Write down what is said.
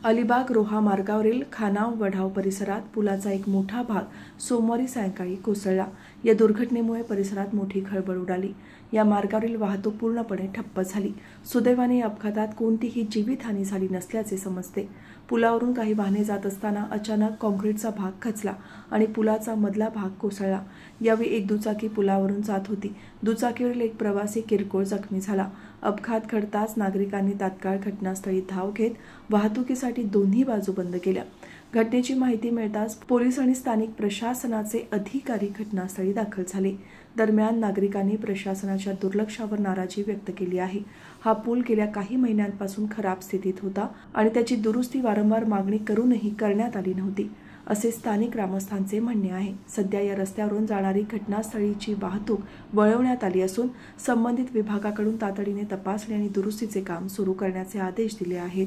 अलिबाग रोहा मार्गावरील खानाव वढाव परिसरात पुलाचा एक मोठा भाग सोमवारी सायंकाळी कोसळला। या दुर्घटनेमुळे परिसरात मोठी खळबळ उडाली। या मार्गावरील वाहतूक पूर्णपणे ठप्प झाली। सुदैवाने या अपघातात कोणतीही जीवितहानी झाली नसल्याचे समजते। पुलावरून काही वाहने जात असताना अचानक काँक्रीटचा भाग खचला आणि पुलाचा मधला भाग कोसळला। यावेळी एक दुचाकी पुलावरून जात होती। दुचाकीवरील एक प्रवासी किरकोळ जखमी झाला। अपघात घडताच नागरिकांनी तात्काळ घटनास्थळी धाव घेत वाहतुकीसाठी दोन्ही बाजू बंद केल्या। घटनेची माहिती मिळताच पोलीस आणि स्थानिक प्रशासनाचे अधिकारी घटनास्थळी दाखल झाले। दरम्यान नागरिकांनी प्रशासनाच्या दुर्लक्षावर नाराजी व्यक्त केली आहे। हा पूल गेल्या काही महिन्यांपासून खराब स्थितीत होता आणि त्याची दुरुस्ती वारंवार मागणी करूनही करण्यात आली नव्हती, असे स्थानिक ग्रामस्थांचे म्हणणे आहे। सध्या या रस्त्यावरून जाणारी घटनास्थळीची वाहतूक वळवण्यात आली असून संबंधित विभागाकडून तातडीने तपासणी आणि दुरुस्तीचे काम सुरू करण्याचे आदेश दिले आहेत।